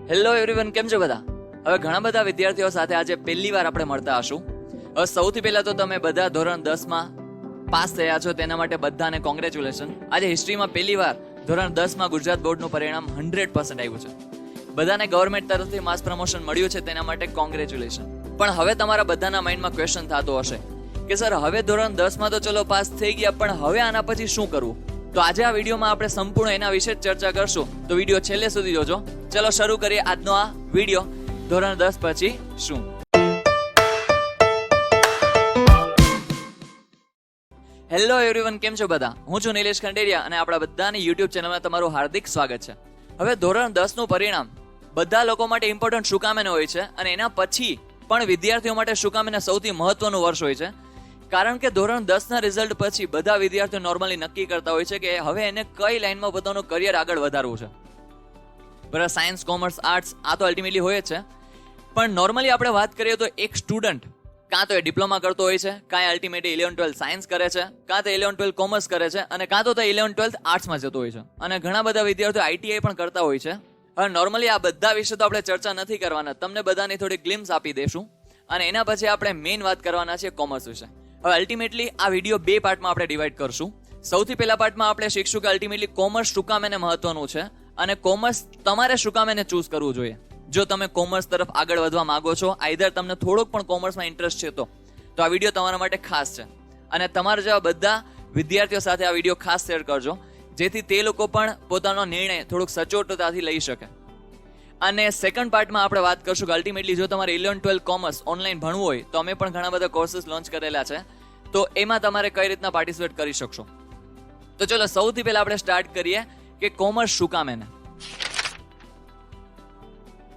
Hello everyone, કેમ છો બધા? હવે ઘણા બધા વિદ્યાર્થીઓ સાથે આજે પહેલી વાર આપણે મળતા હશું. હવે સૌથી પહેલા તો તમે બધા ધોરણ 10માં પાસ થયા છો, તેના માટે બધાને કોંગ્રેચ્યુલેશન. આજે હિસ્ટ્રીમાં પહેલી વાર ધોરણ 10માં ગુજરાત બોર્ડનું પરિણામ 100% આવ્યું છે. બધાને ગવર્મેન્ટ તરફથી માસ પ્રમોશન મળ્યું છે, તેના માટે કોંગ્રેચ્યુલેશન. પણ હવે તમારા બધાના માઇન્ડમાં ક્વેશ્ચન થતો હશે કે સર, હવે ધોરણ 10માં તો ચલો પાસ થઈ ગયા, પણ હવે આના પછી શું કરવું? તો આજે આ વિડીયોમાં આપણે સંપૂર્ણ એના વિશે જ ચર્ચા કરશું, તો વિડીયો છેલ્લે સુધી જોજો. ચલો શરૂ કરીએ આજનો આ વિડીયો. ધોરણ 10 પછી શું? હેલો એવરીવન, કેમ છો બધા? હું છું નિલેશ ખંડેરિયા અને આપણા બધાની યુટ્યુબ ચેનલમાં તમારું હાર્દિક સ્વાગત છે. હવે ધોરણ 10 નું પરિણામ બધા લોકો માટે ઇમ્પોર્ટન્ટ શું કામ હોય છે, અને એના પછી પણ વિદ્યાર્થીઓ માટે શું કામ સૌથી મહત્વનું વર્ષ હોય છે. કારણ કે ધોરણ 10 ના રિઝલ્ટ પછી બધા વિદ્યાર્થીઓ નોર્મલી નક્કી કરતા હોય છે કે હવે એને કઈ લાઈનમાં પોતાનું કરિયર આગળ વધારવું છે. બરાબર, સાયન્સ, કોમર્સ, આર્ટ્સ આ તો અલ્ટિમેટલી હોય જ છે. પણ નોર્મલી આપણે વાત કરીએ તો એક સ્ટુડન્ટ કાં તો એ ડિપ્લોમા કરતો હોય છે, કાં અલ્ટિમેટલી 11-12 સાયન્સ કરે છે, કાં તો 11-12 કોમર્સ કરે છે, અને કાં તો 11-12 આર્ટ્સમાં જતો હોય છે. અને ઘણા બધા વિદ્યાર્થીઓ આઈટીઆઈ પણ કરતા હોય છે. હવે નોર્મલી આ બધા વિશે તો આપણે ચર્ચા નથી કરવાના, તમને બધાની થોડી ગ્લિમ્સ આપી દઈશું, અને એના પછી આપણે મેઇન વાત કરવાના છે કોમર્સ વિશે. હવે અલ્ટિમેટલી આ વિડીયો બે પાર્ટમાં આપણે ડિવાઈડ કરશું. સૌથી પહેલા પાર્ટમાં આપણે શીખશું કે અલ્ટિમેટલી કોમર્સ શું કામ એને મહત્વનું છે, અને કોમર્સ તમારે શું કામ એને ચૂઝ કરવું જોઈએ. જો તમે કોમર્સ તરફ આગળ વધવા માંગો છો, આઈધર તમને થોડોક પણ કોમર્સમાં ઇન્ટરેસ્ટ છે તો આ વિડીયો તમારા માટે ખાસ છે. અને તમારા જેવા બધા વિદ્યાર્થીઓ સાથે આ વિડીયો ખાસ શેર કરજો, જેથી તે લોકો પણ પોતાનો નિર્ણય થોડુંક સચોટતાથી લઈ શકે. અને સેકન્ડ પાર્ટમાં આપણે વાત કરશું કે અલ્ટિમેટલી જો તમારે 11-12 કોમર્સ ઓનલાઈન ભણવું હોય તો અમે પણ ઘણા બધા કોર્સીસ લોન્ચ કરેલા છે, તો એમાં તમારે કઈ રીતના પાર્ટિસિપેટ કરી શકશો. તો ચલો સૌથી પહેલા આપણે સ્ટાર્ટ કરીએ કે કોમર્સ શું કામ એને.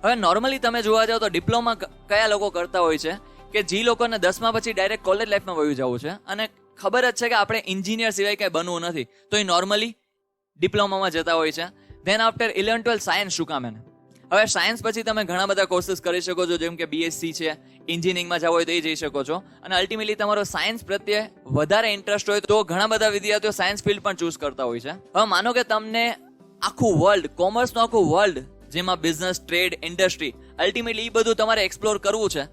હવે નોર્મલી તમે જોવા જાવ તો ડિપ્લોમા કયા લોકો કરતા હોય છે કે જે લોકોને 10મા પછી ડાયરેક્ટ કોલેજ લાઈફમાં વયું જવું છે, અને ખબર જ છે કે આપણે એન્જિનિયર સિવાય કંઈ બનવું નથી, તો એ નોર્મલી ડિપ્લોમામાં જતા હોય છે. ધેન આફ્ટર 11-12 સાયન્સ શું કામ એને. હવે સાયન્સ પછી તમે ઘણા બધા કોર્સીસ કરી શકો છો, જેમ કે બીએસસી છે, એન્જિનિયરિંગમાં જવું હોય તો એ જઈ શકો છો. અને અલ્ટિમેટલી તમારો સાયન્સ પ્રત્યે વધારે ઇન્ટરેસ્ટ હોય તો ઘણા બધા વિદ્યાર્થીઓ સાયન્સ ફિલ્ડ પણ ચૂઝ કરતા હોય છે. હવે માનો કે તમને આખું વર્લ્ડ, કોમર્સનું આખું વર્લ્ડ, જેમાં બિઝનેસ, ટ્રેડ, ઇન્ડસ્ટ્રી, અલ્ટિમેટલી એ બધું તમારે એક્સપ્લોર કરવું છે,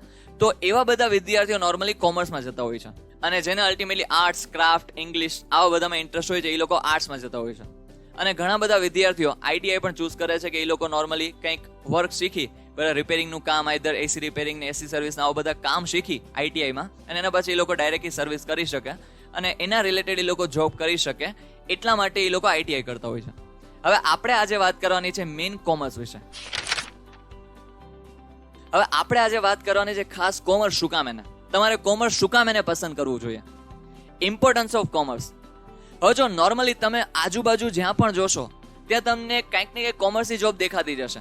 તો એવા બધા વિદ્યાર્થીઓ નોર્મલી કોમર્સમાં જતા હોય છે. અને જેને અલ્ટિમેટલી આર્ટ્સ, ક્રાફ્ટ, ઇંગ્લિશ આવા બધામાં ઇન્ટરેસ્ટ હોય છે, એ લોકો આર્ટ્સમાં જતા હોય છે. અને ઘણા બધા વિદ્યાર્થીઓ આઈટીઆઈ પણ ચૂઝ કરે છે કે એ લોકો નોર્મલી કંઈક વર્ક શીખી, બરાબર, રિપેરિંગનું કામ, આઈધર એસી રિપેરિંગ ને એસી સર્વિસ આવા બધા કામ શીખી આઈટીઆઈમાં, અને એના પછી એ લોકો ડાયરેક્ટલી સર્વિસ કરી શકે અને એના રિલેટેડ એ લોકો જોબ કરી શકે, એટલા માટે એ લોકો આઈટીઆઈ કરતા હોય છે. હવે આપણે આજે વાત કરવાની છે મેઇન કોમર્સ વિશે. હવે આપણે આજે વાત કરવાની છે ખાસ કોમર્સ શું કામ એને. તમારે કોમર્સ શું કામ એને પસંદ કરવું જોઈએ. Importance of commerce. હવે જો નોર્મલી તમે આજુબાજુ જ્યાં પણ જોશો ત્યાં તમને કંઈક ને કંઈક કોમર્સની જોબ દેખાતી જશે.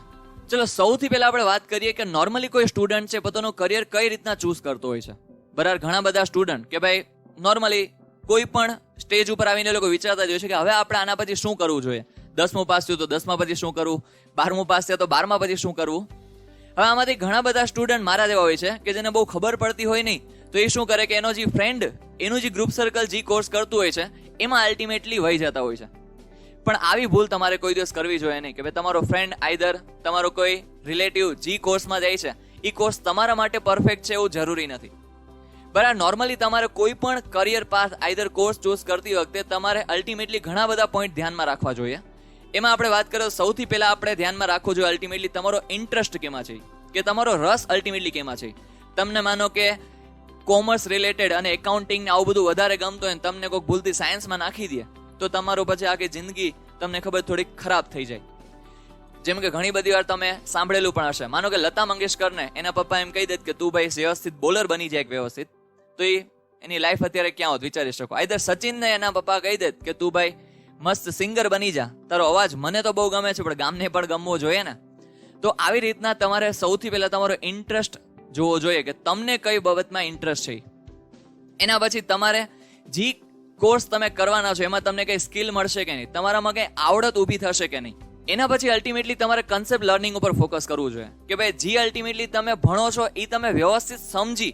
ચલો સૌથી પહેલા આપણે વાત કરીએ કે નોર્મલી કોઈ સ્ટુડન્ટ છે પોતાનું કરિયર કઈ રીતના ચૂઝ કરતો હોય છે. બરાબર, ઘણા બધા સ્ટુડન્ટ કે ભાઈ નોર્મલી કોઈ પણ સ્ટેજ ઉપર આવીને લોકો વિચારતા જ હોય છે કે હવે આપણે આના પછી શું કરવું જોઈએ. 10મું પાસ થયું તો 10મા પછી શું કરવું, 12મું પાસ થયા તો 12મા પછી શું કરવું. હવે આમાંથી ઘણા બધા સ્ટુડન્ટ મારા જેવા હોય છે કે જેને બહુ ખબર પડતી હોય નહીં, તો એ શું કરે કે એનો જે ફ્રેન્ડ, એનું જે ગ્રુપ સર્કલ જે કોર્સ કરતું હોય છે એમાં અલ્ટિમેટલી વહી જતા હોય છે. પણ આવી ભૂલ તમારે કોઈ દિવસ કરવી જોઈએ નહીં કે ભાઈ તમારો ફ્રેન્ડ આઈધર તમારો કોઈ રિલેટિવ જે કોર્સમાં જાય છે એ કોર્સ તમારા માટે પરફેક્ટ છે એવું જરૂરી નથી. બરાબર, નોર્મલી તમારે કોઈ પણ career path either course choose કરતી વખતે તમારે અલ્ટિમેટલી ઘણા બધા પોઈન્ટ ધ્યાનમાં રાખવા જોઈએ. એમાં આપણે વાત કરીએ સૌથી પહેલા આપણે ધ્યાનમાં રાખવું જોઈએ અલ્ટિમેટલી તમારો ઇન્ટરેસ્ટ કેમાં છે, કે તમારો રસ અલ્ટિમેટલી કેમાં છે. તમને માનો કે કોમર્સ રિલેટેડ અને એકાઉન્ટિંગ ને આવું બધું વધારે ગમતું હોય, તમને કોઈ ભૂલથી સાયન્સમાં નાખી દે તો તમારું પછી આખી જિંદગી તમને ખબર થોડીક ખરાબ થઈ જાય. જેમ કે ઘણી બધી વાર તમે સાંભળેલું પણ હશે, માનો કે લતા મંગેશકરને એના પપ્પા એમ કહી દે કે તું ભાઈ વ્યવસ્થિત બોલર બની જાય વ્યવસ્થિત, તો એની લાઈફ અત્યારે ક્યાં હોત વિચારી શકો. આઈધર સચિનને એના પપ્પા કહી દે કે તું ભાઈ મસ્ત સિંગર બની જા, તારો અવાજ મને તો બહુ ગમે છે પણ ગામને પણ ગમવો જોઈએ ને. તો આવી રીતના તમારે સૌથી પહેલા તમારો ઇન્ટરેસ્ટ જોવો જોઈએ કે તમને કઈ બાબતમાં ઇન્ટરેસ્ટ છે. એના પછી તમારે જે કોર્સ તમે કરવાના છો એમાં તમને કઈ સ્કિલ મળશે કે નહીં, તમારામાં કઈ આવડત ઊભી થશે કે નહીં. એના પછી અલ્ટિમેટલી તમારે કન્સેપ્ટ લર્નિંગ ઉપર ફોકસ કરવું જોઈએ કે ભાઈ જે અલ્ટિમેટલી તમે ભણો છો એ તમે વ્યવસ્થિત સમજી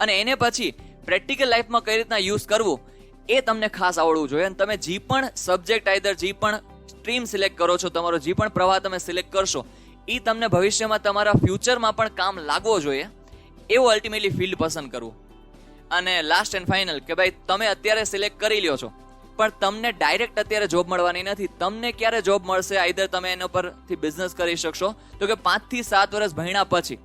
અને એને પછી પ્રેક્ટિકલ લાઈફમાં કઈ રીતના યુઝ કરવું એ તમને ખાસ આવડવું જોઈએ. અને તમે જે પણ સબ્જેક્ટ આઈધર જે પણ સ્ટ્રીમ સિલેક્ટ કરો છો, તમારો જે પણ પ્રવાહ તમે સિલેક્ટ કરશો એ તમને ભવિષ્યમાં તમારા ફ્યુચરમાં પણ કામ લાગવો જોઈએ એવું અલ્ટિમેટલી ફિલ્ડ પસંદ કરવું. અને લાસ્ટ એન્ડ ફાઇનલ કે ભાઈ તમે અત્યારે સિલેક્ટ કરી લ્યો છો પણ તમને ડાયરેક્ટ અત્યારે જોબ મળવાની નથી. તમને ક્યારે જોબ મળશે, આઈધર તમે એના પરથી બિઝનેસ કરી શકશો તો કે 5 થી 7 વર્ષ ભણ્યા પછી,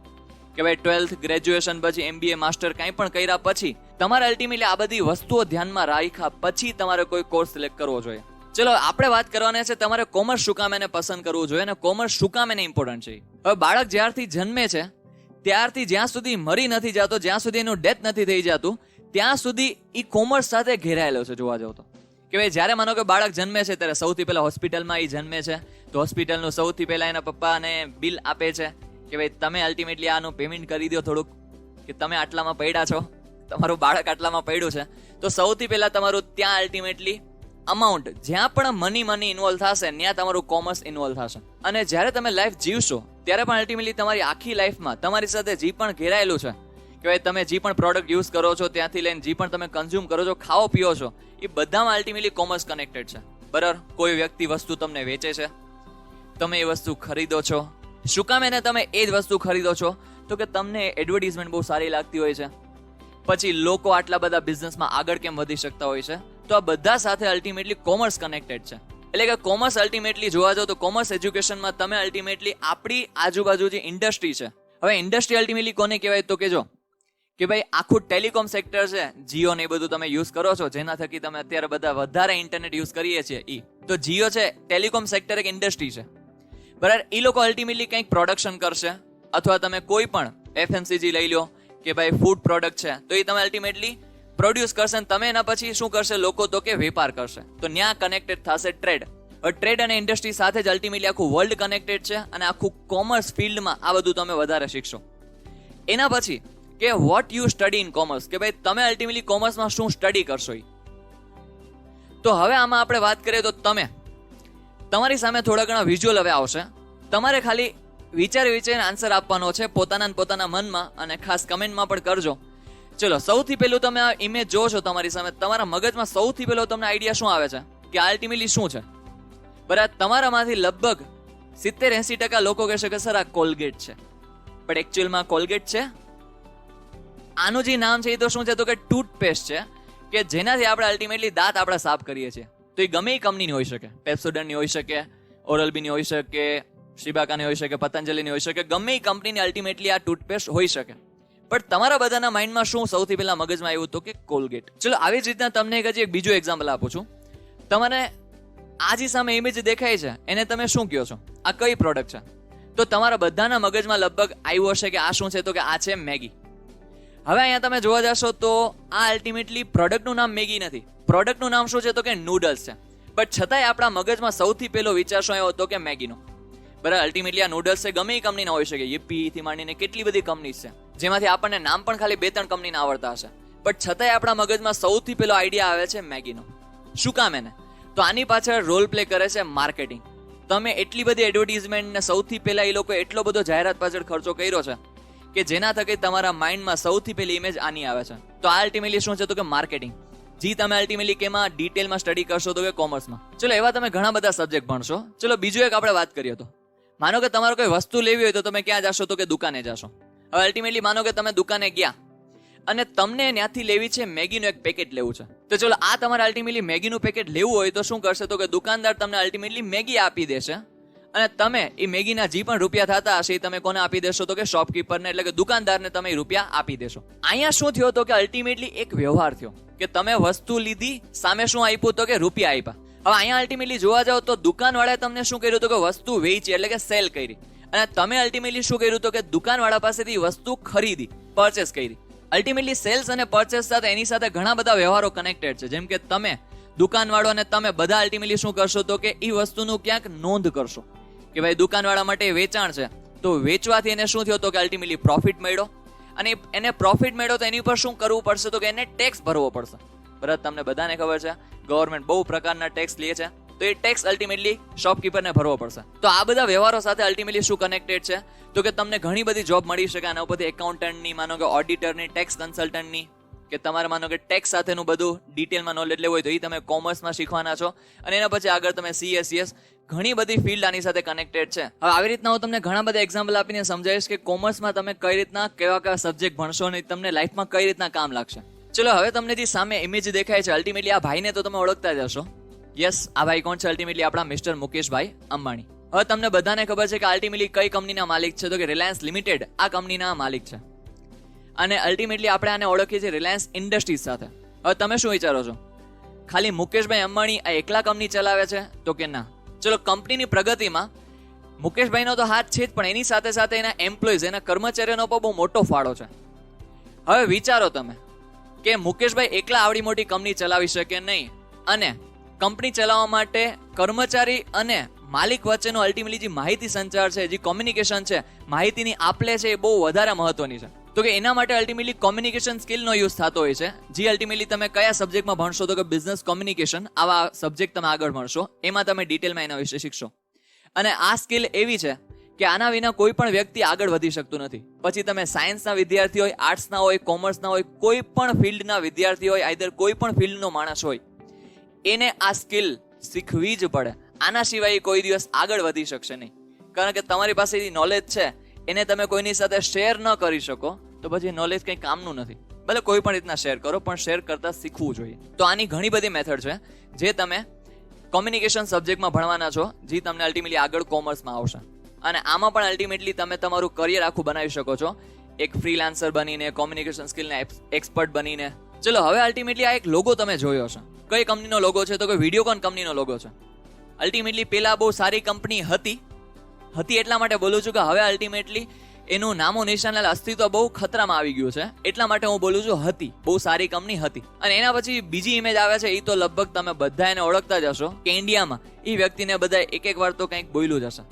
કે ભાઈ 12th ગ્રેજ્યુએશન પછી, MBA માસ્ટર કંઈ પણ કર્યા પછી તમારે અલ્ટિમેટલી આ બધી વસ્તુઓ ધ્યાનમાં રાખ્યા પછી તમારે કોઈ કોર્સ સિલેક્ટ કરવો જોઈએ. ચલો આપણે વાત કરવાની છે તમારે કોમર્સ શું કામ એને પસંદ કરવું જોઈએ અને કોમર્સ શું કામ એને ઇમ્પોર્ટન્ટ છે. હવે બાળક જ્યારથી જન્મે છે ત્યારથી જ્યાં સુધી મરી નથી જતો, જ્યાં સુધી એનું ડેથ નથી થઈ જતું, ત્યાં સુધી એ કોમર્સ સાથે ઘેરાયેલો છે. જોવા જાવ તો કે ભાઈ જ્યારે માનો કે બાળક જન્મે છે ત્યારે સૌથી પહેલા હોસ્પિટલમાં એ જન્મે છે તો હોસ્પિટલનું સૌથી પહેલા એના પપ્પાને બિલ આપે છે કે ભાઈ તમે અલ્ટિમેટલી આનું પેમેન્ટ કરી દો થોડુંક, કે તમે આટલામાં પડ્યા છો, તમારું બાળક આટલામાં પડ્યું છે. તો સૌથી પહેલા તમારું ત્યાં અલ્ટિમેટલી અમાઉન્ટ, જ્યાં પણ મની ઇન્વોલ્વ થશે ત્યાં તમારું કોમર્સ ઇન્વોલ્વ થશે. અને જ્યારે તમે લાઈફ જીવશો ત્યારે પણ અલ્ટિમેટલી તમારી આખી લાઈફમાં તમારી સાથે જે પણ ઘેરાયેલું છે કે ભાઈ તમે જે પણ પ્રોડક્ટ યુઝ કરો છો ત્યાંથી લઈને જે પણ તમે કન્ઝ્યુમ કરો છો, ખાઓ પીઓ છો, એ બધામાં અલ્ટિમેટલી કોમર્સ કનેક્ટેડ છે. બરાબર? કોઈ વ્યક્તિ વસ્તુ તમને વેચે છે, તમે એ વસ્તુ ખરીદો છો. શું કામ એને તમે એ જ વસ્તુ ખરીદો છો તો કે તમને એડવર્ટાઇઝમેન્ટ બહુ સારી લાગતી હોય છે, પછી લોકો આટલા બધા બિઝનેસમાં આગળ કેમ વધી શકતા હોય છે. તો આ બધા સાથે અલ્ટિમેટલી કોમર્સ કનેક્ટેડ છે. એટલે કે કોમર્સ અલ્ટિમેટલી જોવા જાવ તો કોમર્સ એજ્યુકેશનમાં તમે અલ્ટિમેટલી આપણી આજુબાજુ જે ઇન્ડસ્ટ્રી છે, હવે ઇન્ડસ્ટ્રી અલ્ટિમેટલી કોને કહેવાય તો કે જો કે ભાઈ આખું ટેલિકોમ સેક્ટર છે, જીઓ ને એ બધું તમે યુઝ કરો છો, જેના થકી તમે અત્યારે બધા વધારે ઇન્ટરનેટ યુઝ કરીએ છીએ. તો જીઓ છે, ટેલિકોમ સેક્ટર એક ઇન્ડસ્ટ્રી છે. બરાબર? એ લોકો અલ્ટિમેટલી કંઈક પ્રોડક્શન કરશે, અથવા તમે કોઈ પણ FMCG લઈ લો કે ભાઈ ફૂડ પ્રોડક્ટ છે તો એ તમે અલ્ટિમેટલી પ્રોડ્યુસ કરશે અને તમે એના પછી શું કરશે લોકો તો કે વેપાર કરશે. તો ત્યાં કનેક્ટેડ થશે ટ્રેડ. ટ્રેડ અને ઇન્ડસ્ટ્રી સાથે જ અલ્ટિમેટલી આખું વર્લ્ડ કનેક્ટેડ છે અને આખું કોમર્સ ફિલ્ડમાં આ બધું તમે વધારે શીખશો. એના પછી કે what you study in commerce, કે ભાઈ તમે અલ્ટિમેટલી કોમર્સમાં શું સ્ટડી કરશો. તો હવે આમાં આપણે વાત કરીએ તો તમારી સામે થોડા ઘણા વિઝ્યુઅલ હવે આવશે. તમારે ખાલી વિચારીને આન્સર આપવાનો છે પોતાના મનમાં, અને ખાસ કમેન્ટમાં પણ કરજો. ચલો, સૌથી પહેલું તમે આ ઇમેજ જો છો તમારી સામે, તમારા મગજમાં સૌથી પહેલો તમને આઈડિયા શું આવે છે કે અલ્ટિમેટલી શું છે? બરાબર? તમારામાંથી લગભગ 70-80% લોકો કહેશે કે સર આ કોલગેટ છે. પણ એકચ્યુઅલમાં કોલગેટ છે? આનું જે નામ છે એ તો શું છે તો કે ટૂથપેસ્ટ છે, કે જેનાથી આપણે અલ્ટિમેટલી દાંત આપણા સાફ કરીએ છીએ. તો એ ગમે એ કંપનીની હોઈ શકે, પેપ્સોડન્ટની હોઈ શકે, ઓરલબીની હોઈ શકે, શિબાકાની હોઈ શકે, પતંજલિની હોઈ શકે, ગમે એ કંપનીની અલ્ટિમેટલી આ ટૂથપેસ્ટ હોઈ શકે. પણ તમારા બધાના માઇન્ડમાં શું સૌથી પહેલા મગજમાં આવ્યું તો કે કોલગેટ. ચલો, આવી જ રીતના તમને હજી એક બીજું એક્ઝામ્પલ આપું છું. તમારે આ જે સામે ઇમેજ દેખાય છે એને તમે શું કહો છો? આ કઈ પ્રોડક્ટ છે? તો તમારા બધાના મગજમાં લગભગ આવ્યું હશે કે આ શું છે તો કે આ છે મેગી. હવે અહીંયા તમે જોવા જશો તો આ અલ્ટિમેટલી પ્રોડક્ટનું નામ મેગી નથી, પ્રોડક્ટનું નામ શું છે તો કે નૂડલ્સ છે. બટ છતાંય આપણા મગજમાં સૌથી પહેલો વિચાર શું આવ્યો હતો કે મેગીનો. બરાબર? અલ્ટિમેટલી આ નૂડલ્સ છે ગમે એ કંપનીના હોઈ શકે, યુપીથી માંડીને કેટલી બધી કંપની છે જેમાંથી આપણને નામ પણ ખાલી 2-3 કંપનીના આવડતા હશે. બટ છતાંય આપણા મગજમાં સૌથી પહેલો આઈડિયા આવે છે મેગીનો. શું કામ એને? તો આની પાછળ રોલ પ્લે કરે છે માર્કેટિંગ. તમે એટલી બધી એડવર્ટાઇઝમેન્ટ ને સૌથી પહેલા એ લોકો એટલો બધો જાહેરાત પાછળ ખર્ચો કર્યો છે કે જેના થકી તમારા માઇન્ડમાં સૌથી પહેલી ઇમેજ આની આવે છે. તો આ અલ્ટિમેટલી શું છે તો કે માર્કેટિંગ. જી તમે અલ્ટિમેટલી કેમાં ડિટેલમાં સ્ટડી કરશો તો કે કોમર્સમાં. ચલો, એવા તમે ઘણા બધા સબ્જેક્ટ ભણશો. ચલો, બીજું એક આપણે વાત કરીએ તો માનો કે તમારે કોઈ વસ્તુ લેવી હોય તો તમે ક્યાં જશો તો કે દુકાને જશો. હવે અલ્ટિમેટલી માનો કે તમે દુકાને ગયા અને તમને ત્યાંથી લેવી છે મેગીનું એક પેકેટ લેવું છે. તો ચલો, આ તમારે અલ્ટિમેટલી મેગીનું પેકેટ લેવું હોય તો શું કરશે તો કે દુકાનદાર તમને અલ્ટિમેટલી મેગી આપી દેશે અને તમે એ મેગીના જે પણ રૂપિયા થતા હશે એ તમે કોને આપી દેશો તો કે શોપકીપરને, એટલે કે દુકાનદારને તમે રૂપિયા આપી દેશો. અહીંયા શું થયો તો કે અલ્ટિમેટલી એક વ્યવહાર થયો કે તમે વસ્તુ લીધી, સામે શું આપ્યું તો કે રૂપિયા આપ્યા. હવે અહીંયા અલ્ટિમેટલી જોવા જાવ તો દુકાનવાળાએ તમને શું કર્યું તો કે વસ્તુ વેચી, એટલે કે સેલ કરી, અને તમે અલ્ટિમેટલી શું કર્યું તો કે દુકાનવાળા પાસેથી વસ્તુ ખરીદી, પરચેસ કરી. અલ્ટિમેટલી સેલ્સ અને પરચેસ સાથે એની સાથે ઘણા બધા વ્યવહારો કનેક્ટેડ છે. જેમ કે તમે દુકાનવાળો અને તમે બધા અલ્ટિમેટલી શું કરશો તો કે એ વસ્તુનું ક્યાંક નોંધ કરશો કે ભાઈ દુકાનવાળા માટે વેચાણ છે, તો વેચવાથી એને શું થયો તો કે અલ્ટિમેટલી પ્રોફિટ મળ્યો, અને એને પ્રોફિટ મળ્યો તો એની પર શું કરવું પડશે તો કે એને ટેક્સ ભરવો પડશે. બરાબર? તમને બધાને ખબર છે ગવર્મેન્ટ બહુ પ્રકારના ટેક્સ લે છે, તો એ ટેક્સ અલ્ટિમેટલી શોપકીપરને ભરવો પડશે. તો આ બધા વ્યવહારો સાથે અલ્ટિમેટલી શું કનેક્ટેડ છે તો કે તમને ઘણી બધી જોબ મળી શકે આના ઉપરથી, એકાઉન્ટન્ટની, માનો કે ઓડિટરની, ટેક્સ કન્સલ્ટન્ટની, કે તમારે માનો કે ટેક્સ સાથેનું બધું ડિટેલમાં નોલેજ લેવું હોય તો એ તમે કોમર્સમાં શીખવાના છો, અને એના પછી આગળ તમે CS ઘણી બધી ફિલ્ડ આની સાથે કનેક્ટેડ છે. હવે આવી રીતના હું તમને ઘણા બધા એક્ઝામ્પલ આપીને સમજાવીશ કે કોમર્સમાં તમે કઈ રીતના કેવા સબ્જેક્ટ ભણશો અને તમને લાઈફમાં કઈ રીતના કામ લાગશે. ચલો હવે તમને જે સામે ઇમેજ દેખાય છે, અલ્ટિમેટલી આ ભાઈને તો તમે ઓળખતા જ હશો. યસ, આ ભાઈ કોણ છે? અલ્ટિમેટલી આપણા મિસ્ટર મુકેશભાઈ અંબાણી. હવે તમને બધાને ખબર છે કે અલ્ટિમેટલી કઈ કંપનીના માલિક છે, તો કે રિલાયન્સ લિમિટેડ આ કંપનીના માલિક છે. અને અલ્ટિમેટલી આપણે આને ઓળખીએ છીએ રિલાયન્સ ઇન્ડસ્ટ્રીઝ સાથે. હવે તમે શું વિચારો છો, ખાલી મુકેશભાઈ અંબાણી આ એકલા કંપની ચલાવે છે? તો કે ના. ચલો, કંપનીની પ્રગતિમાં મુકેશભાઈનો તો હાથ છે જ, પણ એની સાથે સાથે એના એમ્પ્લોઈઝ, એના કર્મચારીઓનો પણ બહુ મોટો ફાળો છે. હવે વિચારો તમે કે મુકેશભાઈ એકલા આવડી મોટી કંપની ચલાવી શકે નહીં, અને કંપની ચલાવવા માટે કર્મચારી અને માલિક વચ્ચેનો અલ્ટિમેટલી જે માહિતી સંચાર છે, જે કોમ્યુનિકેશન છે, માહિતીની આપલે છે, એ બહુ વધારે મહત્વની છે. તો કે એના માટે અલ્ટિમેટલી કોમ્યુનિકેશન સ્કિલનો યુઝ થતો હોય છે, જે અલ્ટિમેટલી તમે કયા સબ્જેક્ટમાં ભણશો, તો કે બિઝનેસ કોમ્યુનિકેશન આવા સબ્જેક્ટ તમે આગળ ભણશો, એમાં તમે ડિટેલમાં એના વિશે શીખશો. અને આ સ્કિલ એવી છે કે આના વિના કોઈ પણ વ્યક્તિ આગળ વધી શકતું નથી. પછી તમે સાયન્સના વિદ્યાર્થી હોય, આર્ટ્સના હોય, કોમર્સના હોય, કોઈ પણ ફિલ્ડના વિદ્યાર્થી હોય, આઈધર કોઈ પણ ફિલ્ડનો માણસ હોય, એને આ સ્કિલ શીખવી જ પડે. આના સિવાય કોઈ દિવસ આગળ વધી શકશે નહીં. કારણ કે તમારી પાસે જે નોલેજ છે એને તમે કોઈની સાથે શેર ન કરી શકો તો પછી નોલેજ કંઈ કામનું નથી. ભલે કોઈ પણ રીતના શેર કરો, પણ શેર કરતા શીખવું જોઈએ. તો આની ઘણી બધી મેથડ છે જે તમે કોમ્યુનિકેશન સબ્જેક્ટમાં ભણવાના છો, જે તમને અલ્ટિમેટલી આગળ કોમર્સમાં આવશે. અને આમાં પણ અલ્ટિમેટલી તમે તમારું કરિયર આખું બનાવી શકો છો, એક ફ્રીલાન્સર બનીને, કોમ્યુનિકેશન સ્કિલના એક્સપર્ટ બનીને. ચલો હવે અલ્ટિમેટલી આ એક લોગો તમે જોયો હશે. કઈ કંપનીનો લોગો છે? તો કે વિડીયોકોન કંપનીનો લોગો છે. અલ્ટિમેટલી પેલા બહુ સારી કંપની હતી એટલા માટે બોલું છું કે હવે અલ્ટિમેટલી એનું નામો નિશાન અસ્તિત્વ બહુ ખતરામાં આવી ગયું છે, એટલા માટે હું બોલું છું હતી. બહુ સારી કંપની હતી. અને એના પછી બીજી ઇમેજ આવે છે, એ તો લગભગ તમે બધા એને ઓળખતા જ હશો કે ઇન્ડિયામાં એ વ્યક્તિને બધા એક વાર તો કંઈક બોલ્યું જ હશે.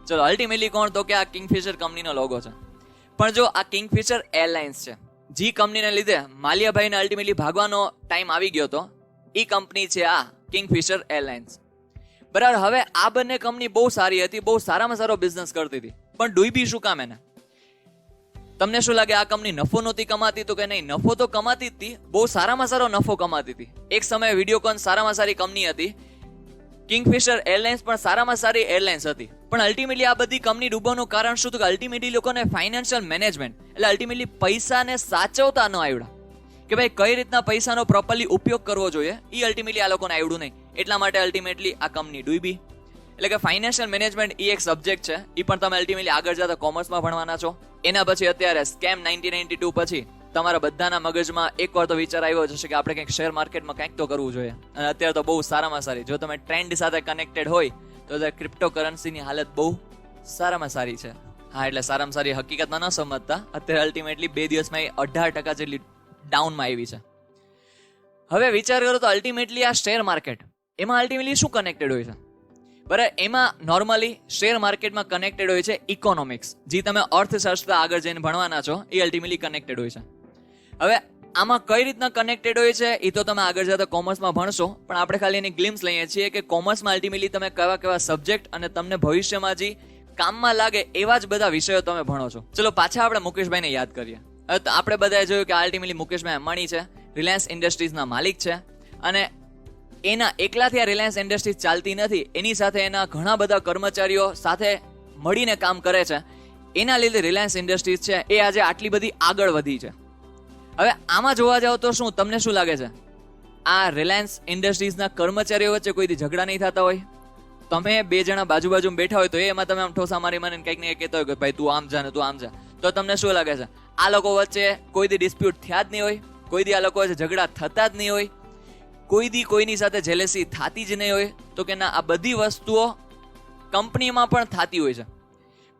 ચલો અલ્ટિમેટલી કોણ? તો કે આ કિંગફિશર કંપનીનો લોગો છે. પણ જો આ કિંગફિશર એરલાઇન્સ છે, જે કંપનીને લીધે માલિયાભાઈને અલ્ટિમેટલી ભાગવાનો ટાઈમ આવી ગયો હતો, એ કંપની છે આ કિંગફિશર એરલાઇન્સ. બરાબર. હવે આ બંને કંપની બહુ સારી હતી, બહુ સારામાં સારો બિઝનેસ કરતી હતી, પણ ડૂબી શું કામ એને? તમને શું લાગે આ કંપની નફો નહોતી કમાતી? તો કે નહીં, નફો તો કમાતી જ હતી, બહુ સારામાં સારો નફો કમાતી હતી. એક સમયે વિડીયોકોન સારામાં સારી કંપની હતી, કિંગફિશર એરલાઇન્સ પણ સારામાં સારી એરલાઇન્સ હતી. પણ અલ્ટિમેટલી આ બધી કંપની ડૂબવાનું કારણ શું? તો કે અલ્ટિમેટલી લોકોને ફાઇનાન્શિયલ મેનેજમેન્ટ, એટલે અલ્ટિમેટલી પૈસાને સાચવતા ન આવડ્યા કે ભાઈ કઈ રીતના પૈસાનો પ્રોપરલી ઉપયોગ કરવો જોઈએ, એ અલ્ટિમેટલી આ લોકોને આવડ્યું નહીં. એટલા માટે અલ્ટિમેટલી આ કંપની ડૂબી. એટલે કે ફાઇનાન્શિયલ મેનેજમેન્ટ એ એક સબ્જેક્ટ છે, એ પણ તમે અલ્ટિમેટલી આગળ જતા કોમર્સમાં ભણવાના છો. એના પછી અત્યારે સ્કેમ 1992 પછી તમારા બધાના મગજમાં એકવાર તો વિચાર આવ્યો જશે કે આપણે કંઈક શેર માર્કેટમાં કંઈક તો કરવું જોઈએ. અને અત્યારે તો બહુ સારામાં સારી, જો તમે ટ્રેન્ડ સાથે કનેક્ટેડ હોય તો ક્રિપ્ટો કરન્સીની હાલત બહુ સારામાં સારી છે. હા, એટલે સારામાં સારી હકીકતમાં ન સમજતા, અત્યારે અલ્ટિમેટલી 2 દિવસમાં 18% જેટલી ડાઉનમાં આવી છે. હવે વિચાર કરો તો અલ્ટિમેટલી આ શેર માર્કેટ, એમાં અલ્ટિમેટલી શું કનેક્ટેડ હોય છે? બરાબર, એમાં નોર્મલી શેર માર્કેટમાં કનેક્ટેડ હોય છે ઇકોનોમિક્સ, જે તમે અર્થશાસ્ત્ર આગળ જઈને ભણવાના છો, એ અલ્ટિમેટલી કનેક્ટેડ હોય છે. હવે આમાં કઈ રીતના કનેક્ટેડ હોય છે એ તો તમે આગળ જતા કોમર્સમાં ભણશો, પણ આપણે ખાલી એની ગ્લિમ્સ લઈએ છીએ કે કોમર્સમાં અલ્ટિમેટલી તમે કેવા સબ્જેક્ટ અને તમને ભવિષ્યમાં જે કામમાં લાગે એવા જ બધા વિષયો તમે ભણો છો. ચલો પાછા આપણે મુકેશભાઈને યાદ કરીએ. આપણે બધાએ જોયું કે અલ્ટિમેટલી મુકેશભાઈ અંબાણી છે, રિલાયન્સ ઇન્ડસ્ટ્રીઝના માલિક છે, અને એના એકલાથી આ રિલાયન્સ ઇન્ડસ્ટ્રીઝ ચાલતી નથી, એની સાથે એના ઘણા બધા કર્મચારીઓ સાથે મળીને કામ કરે છે. એના લીધે રિલાયન્સ ઇન્ડસ્ટ્રીઝ છે એ આજે આટલી બધી આગળ વધી છે. હવે આમાં જોવા જાવ તો શું તમને શું લાગે છે, આ રિલાયન્સ ઇન્ડસ્ટ્રીઝના કર્મચારીઓ વચ્ચે કોઈ ઝઘડા નહીં થતા હોય? તમે 2 જણા બાજુ બેઠા હોય તો એમાં તમે આમ ઠોસા મારી મને કંઈક ને કહેતા હોય કે ભાઈ તું આમ જા ને તું આમ જા, તો તમને શું લાગે છે આ લોકો વચ્ચે કોઈ દી ડિસ્પ્યુટ થયા જ નહીં હોય, કોઈ દી આ લોકો વચ્ચે ઝઘડા થતા જ નહીં હોય, કોઈ દી કોઈની સાથે જેલેસી થતી જ નહીં હોય? તો કે ના, આ બધી વસ્તુઓ કંપનીમાં પણ થતી હોય છે,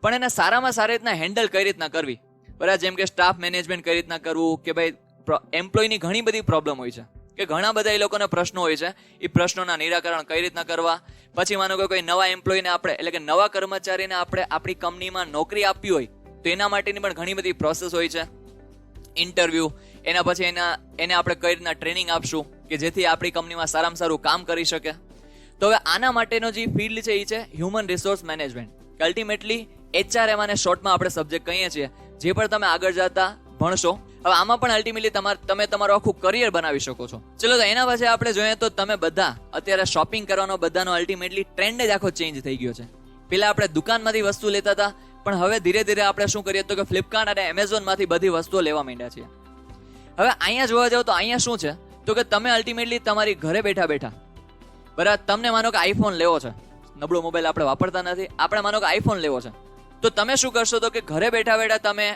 પણ એને સારામાં સારી રીતના હેન્ડલ કઈ રીતના કરવી. બરાબર, જેમ કે સ્ટાફ મેનેજમેન્ટ કઈ રીતના કરવું, કે ભાઈ એમ્પ્લોયની ઘણી બધી પ્રોબ્લેમ હોય છે, કે ઘણા બધા એ લોકોના પ્રશ્નો હોય છે, એ પ્રશ્નોના નિરાકરણ કઈ રીતના કરવા. પછી માનો કે કોઈ નવા એમ્પ્લોયને આપણે, એટલે કે નવા કર્મચારીને આપણે આપણી કંપનીમાં નોકરી આપવી હોય તો એના માટેની પણ ઘણી બધી પ્રોસેસ હોય છે. ઇન્ટરવ્યૂ, એના પછી એને આપણે કઈ રીતના ટ્રેનિંગ આપશું કે જેથી આપણી કંપનીમાં સારામાં સારું કામ કરી શકે. તો હવે આના માટેનો જે ફિલ્ડ છે એ છે human resource management. Ultimately HRM અને શોર્ટમાં આપણે સબ્જેક્ટ કહીએ છીએ, જે પણ તમે આગળ જતા ભણશો. હવે આમાં પણ અલ્ટિમેટલી તમે તમારું આખું કરિયર બનાવી શકો છો. ચલો તો એના પછી આપણે જોઈએ તો તમે બધા અત્યારે શોપિંગ કરવાનો બધાનો અલ્ટિમેટલી ટ્રેન્ડ જ આખો ચેન્જ થઈ ગયો છે. પેલા આપણે દુકાનમાંથી વસ્તુ લેતા હતા, પણ હવે ધીરે ધીરે આપણે શું કરીએ તો કે ફ્લિપકાર્ટ અને એમેઝોનમાંથી બધી વસ્તુઓ લેવા માંડ્યા છીએ. હવે અહીંયા જોવા જાવ તો અહીંયા શું છે તો કે તમે અલ્ટિમેટલી તમારી ઘરે બેઠા બેઠા બરાબર, તમને માનો કે આઈફોન લેવો છે, નબળો મોબાઈલ આપણે વાપરતા નથી, આપણે માનો કે આઈફોન લેવો છે, તો તમે શું કરશો તો કે ઘરે બેઠા બેઠા તમે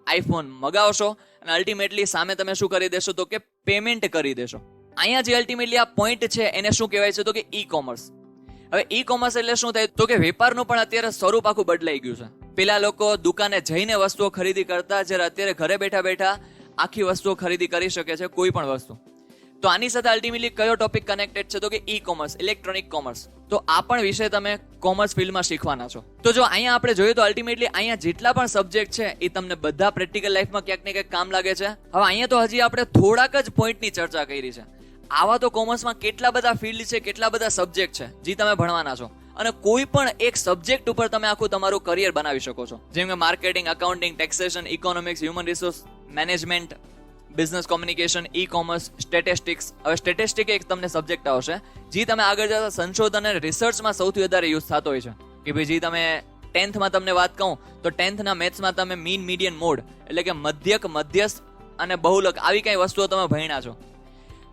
આઈફોન મગાવશો અને અલ્ટિમેટલી સામે તમે શું કરી દેશો તો કે પેમેન્ટ કરી દેશો. અહીંયા જે અલ્ટિમેટલી આ પોઈન્ટ છે એને શું કહેવાય છે તો કે ઈ કોમર્સ. હવે ઈ કોમર્સ એટલે શું થાય તો કે વેપારનું પણ અત્યારે સ્વરૂપ આખું બદલાઈ ગયું છે. પેલા લોકો દુકાને જઈને વસ્તુઓ ખરીદી કરતા, જ્યારે અત્યારે ઘરે બેઠા બેઠા આખી વસ્તુઓ ખરીદી કરી શકે છે, કોઈ પણ વસ્તુ. તો આની સાથે અલ્ટિમેટલી કયો ટોપિક કનેક્ટેડ છે તો કે ઈ કોમર્સ, ઇલેક્ટ્રોનિક કોમર્સ. તો આ પણ વિષય તમે કોમર્સ ફિલ્ડમાં શીખવાના છો. તો જો અહીંયા આપણે જોઈએ તો અલ્ટિમેટલી અહીંયા જેટલા પણ સબ્જેક્ટ છે એ તમને બધા પ્રેક્ટિકલ લાઈફમાં ક્યાંક ને ક્યાંક કામ લાગે છે. હવે અહીંયા તો હજી આપણે થોડાક જ પોઈન્ટની ચર્ચા કરી છે. આવા તો કોમર્સમાં કેટલા બધા ફિલ્ડ છે, કેટલા બધા સબ્જેક્ટ છે જે તમે ભણવાના છો, અને કોઈ પણ એક સબ્જેક્ટ ઉપર તમે આખું તમારું કરિયર બનાવી શકો છો. જેમ કે marketing, accounting, taxation, economics, human resource management, business communication, e commerce, statistics. હવે સ્ટેટિસ્ટિક એક તમને સબ્જેક્ટ આવશે જે તમે આગળ જતા સંશોધન અને રિસર્ચમાં સૌથી વધારે યુઝ થતો હોય છે. કે ભાઈ જે તમે 10th તમને વાત કહું તો 10th મેથ્સમાં તમે મીન, મીડિયન, મોડ એટલે કે મધ્યક, મધ્યસ્થ અને બહુલક આવી કઈ વસ્તુઓ તમે ભણ્યા છો.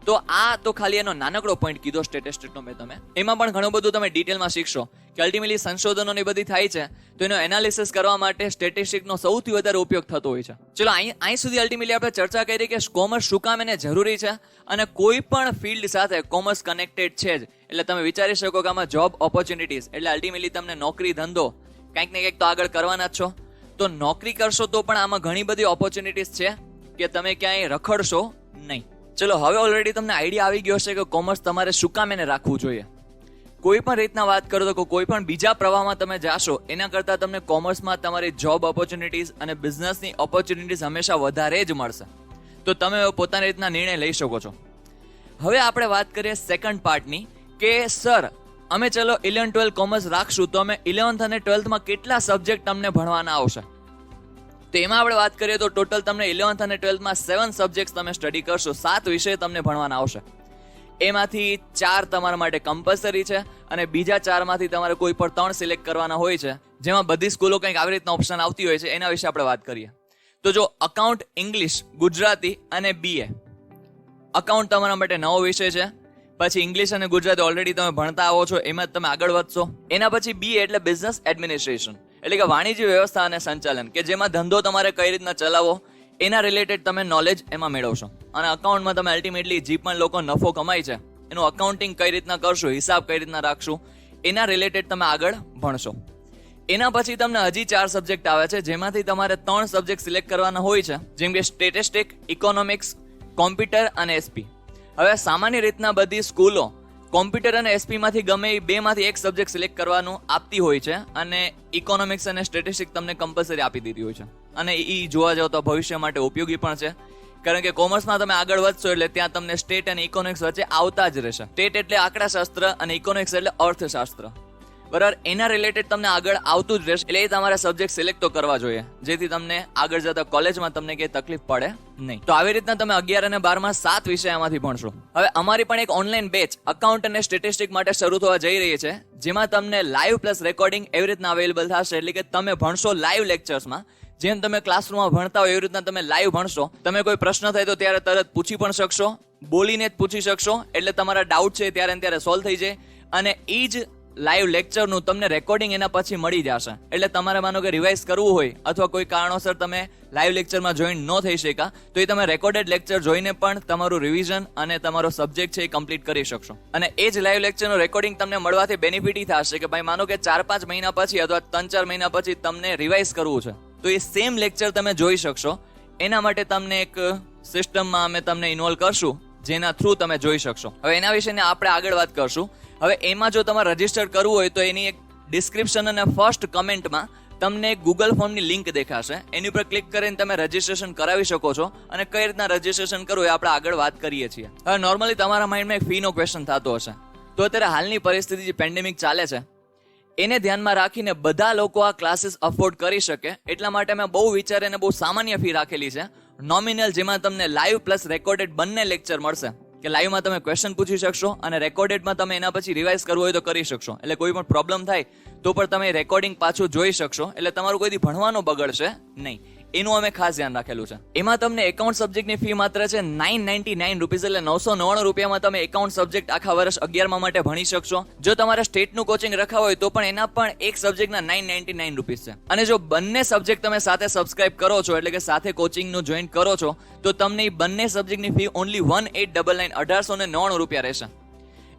તો આ તો ખાલી એનો નાનકડો પોઈન્ટ કીધો સ્ટેટિસ્ટિકનો મેં તમે. એમાં પણ ઘણું બધું તમે ડિટેલમાં શીખશો કે અલ્ટિમેટલી સંશોધનોની બધી થાય છે તો એનો એનાલિસિસ કરવા માટે સ્ટેટિસ્ટિકનો સૌથી વધારે ઉપયોગ થતો હોય છે. ચલો અહીં સુધી અલ્ટિમેટલી આપણે ચર્ચા કરી કે કોમર્સ શું કામ એને જરૂરી છે, અને કોઈ પણ ફિલ્ડ સાથે કોમર્સ કનેક્ટેડ છે જ. એટલે તમે વિચારી શકો કે આમાં જોબ ઓપોર્ચ્યુનિટીઝ એટલે અલ્ટિમેટલી તમને નોકરી, ધંધો કંઈક ને કંઈક તો આગળ કરવાના જ છો. તો નોકરી કરશો તો પણ આમાં ઘણી બધી ઓપોર્ચ્યુનિટીઝ છે કે તમે ક્યાંય રખડશો નહીં. ચલો હવે ઓલરેડી તમને આઈડિયા આવી ગયો હશે કે કોમર્સ તમારે શું કામ એને રાખવું જોઈએ. કોઈ પણ રીતના વાત કરો તો કોઈ પણ બીજા પ્રવાહમાં તમે જાશો એના કરતાં તમને કોમર્સમાં તમારી જોબ ઓપોર્ચ્યુનિટીઝ અને બિઝનેસની ઓપોર્ચ્યુનિટીઝ હંમેશા વધારે જ મળશે. તો તમે પોતાની રીતના નિર્ણય લઈ શકો છો. હવે આપણે વાત કરીએ સેકન્ડ પાર્ટની કે સર અમે ચલો 11-12 કોમર્સ રાખશું તો અમે 11th અને 12thમાં કેટલા સબ્જેક્ટ તમને ભણવાના આવશે. તો એમાં આપણે વાત કરીએ તો ટોટલ તમને 11th અને 12thમાં 7 સબ્જેક્ટ તમે સ્ટડી કરશો, 7 વિષય તમને ભણવાના આવશે. એમાંથી 4 તમારા માટે કમ્પલસરી છે અને બીજા 4માંથી તમારે કોઈ પણ 3 સિલેક્ટ કરવાના હોય છે, જેમાં બધી સ્કૂલો કંઈક આવી રીતના ઓપ્શન આવતી હોય છે. એના વિશે આપણે વાત કરીએ તો જો અકાઉન્ટ, ઇંગ્લિશ, ગુજરાતી અને BA. અકાઉન્ટ તમારા માટે નવો વિષય છે. પછી ઇંગ્લિશ અને ગુજરાતી ઓલરેડી તમે ભણતા આવો છો, એમાં જ તમે આગળ વધશો. એના પછી BA એટલે બિઝનેસ એડમિનિસ્ટ્રેશન એટલે કે વાણિજ્ય વ્યવસ્થા અને સંચાલન, કે જેમાં ધંધો તમારે કઈ રીતના ચલાવવો એના રિલેટેડ તમે નોલેજ એમાં મેળવશો. અને અકાઉન્ટમાં તમે અલ્ટિમેટલી જે પણ લોકો નફો કમાય છે એનું અકાઉન્ટિંગ કઈ રીતના કરશો, હિસાબ કઈ રીતના રાખશું એના રિલેટેડ તમે આગળ ભણશો. એના પછી તમને હજી 4 સબ્જેક્ટ આવે છે, જેમાંથી તમારે 3 સબ્જેક્ટ સિલેક્ટ કરવાના હોય છે, જેમ કે સ્ટેટિસ્ટિક, ઇકોનોમિક્સ, કોમ્પ્યુટર અને SP. હવે સામાન્ય રીતના બધી સ્કૂલો કોમ્પ્યુટર અને SP માંથી ગમે એ 2માંથી એક સબ્જેક્ટ સિલેક્ટ કરવાનું આપતી હોય છે, અને ઇકોનોમિક્સ અને સ્ટેટિસ્ટિક તમને કમ્પલસરી આપી દીધી હોય છે. અને એ જોવા જાવ તો ભવિષ્ય માટે ઉપયોગી પણ છે, કારણ કે કોમર્સમાં તમે આગળ વધશો એટલે ત્યાં તમને સ્ટેટ અને ઇકોનોમિક્સ વચ્ચે આવતા જ રહેશે. સ્ટેટ એટલે આંકડાશાસ્ત્ર અને ઇકોનોમિક્સ એટલે અર્થશાસ્ત્ર, બરાબર. એના રિલેટેડ તમને આગળ આવતું જ રહેશે. એટલે એ તમારા સબ્જેક્ટ સિલેક્ટ તો કરવા જોઈએ, જેથી તમને આગળ જતા કોલેજમાં તમને કઈ તકલીફ પડે નહીં. તો આવી રીતના તમે 11 અને 12માં 7 વિષયમાંથી ભણશો. હવે અમારી પણ એક ઓનલાઈન બેચ અકાઉન્ટ અને સ્ટેટિસ્ટિક માટે શરૂ થવા જઈ રહી છે, જેમાં તમને લાઈવ પ્લસ રેકોર્ડિંગ એવી રીતના અવેલેબલ થશે. એટલે કે તમે ભણશો લાઈવ લેક્ચર્સમાં, જેમ તમે ક્લાસરૂમમાં ભણતા હોય એવી રીતના તમે લાઈવ ભણશો. તમે કોઈ પ્રશ્ન થાય તો ત્યારે તરત પૂછી પણ શકશો, બોલીને જ પૂછી શકશો, એટલે તમારા ડાઉટ છે ત્યારે ત્યારે સોલ્વ થઈ જાય. અને એ જ લાઈવ લેક્ચરનું તમને રેકોર્ડિંગ એના પછી મળી જશે. એટલે તમારે માનો કે રિવાઇઝ કરવું હોય અથવા કોઈ કારણોસર તમે લાઈવ લેક્ચરમાં જોઈન ન થઈ શકા તો એ તમે રેકોર્ડેડ લેક્ચર જોઈને પણ તમારું રિવિઝન અને તમારો સબ્જેક્ટ છે એ કમ્પ્લીટ કરી શકશો. અને એ જ લાઈવ લેક્ચરનું રેકોર્ડિંગ તમને મળવાથી બેનિફિટ થશે કે ભાઈ માનો કે 4-5 મહિના પછી અથવા 3-4 મહિના પછી તમને રિવાઇઝ કરવું છે તો એ સેમ લેક્ચર તમે જોઈ શકશો. એના માટે તમને એક સિસ્ટમમાં અમે તમને ઇન્વોલ્વ કરશું, જેના થ્રુ તમે જોઈ શકશો. હવે એના વિશે આપણે આગળ વાત કરશું. હવે એમાં જો તમારે રજીસ્ટર કરવું હોય તો એની એક ડિસ્ક્રિપ્શન અને ફર્સ્ટ કમેન્ટમાં તમને એક ગૂગલ ફોર્મની લિંક દેખાશે. એની ઉપર ક્લિક કરીને તમે રજીસ્ટ્રેશન કરાવી શકો છો. અને કઈ રીતના રજીસ્ટ્રેશન કરવું એ આપણે આગળ વાત કરીએ છીએ. હવે નોર્મલી તમારા માઇન્ડમાં એક ફીનો ક્વેશ્ચન થતો હશે. તો અત્યારે હાલની પરિસ્થિતિ જે પેન્ડેમિક ચાલે છે એને ધ્યાનમાં રાખીને બધા લોકો આ ક્લાસીસ અફોર્ડ કરી શકે એટલા માટે મેં બહુ વિચારીને બહુ સામાન્ય ફી રાખેલી છે. નોમિનલ, જેમાં તમને લાઈવ પ્લસ રેકોર્ડેડ બંને લેક્ચર મળશે, કે લાઈવમાં તમે ક્વેશ્ચન પૂછી શકશો અને રેકોર્ડેડમાં તમે એના પછી રિવાઇઝ કરવું હોય તો કરી શકશો. એટલે કોઈ પણ પ્રોબ્લેમ થાય તો પણ તમે રેકોર્ડિંગ પાછું જોઈ શકશો. એટલે તમારું કોઈ દી ભણવાનું બગડશે નહીં. એનું અમે ખાસ ધ્યાન રાખેલું છે. એમાં તમને એકાઉન્ટ સબ્જેક્ટની ફી માત્ર છે 999 રૂપીસ, એટલે 999 રૂપિયામાં તમે એકાઉન્ટ સબ્જેક્ટ આખા વર્ષ 11મા માટે ભણી શકશો. જો તમારે સ્ટેટનું કોચિંગ રખાવ હોય તો પણ એના પણ એક સબ્જેક્ટના 999 રૂપીસ છે. અને જો બંને સબ્જેક્ટ તમે સાથે સબસ્ક્રાઇબ કરો છો, એટલે કે સાથે કોચિંગનું જોઈન કરો છો, તો તમને એ બંને સબ્જેક્ટની ફી ઓનલી 1899 1899 રૂપિયા રહેશે.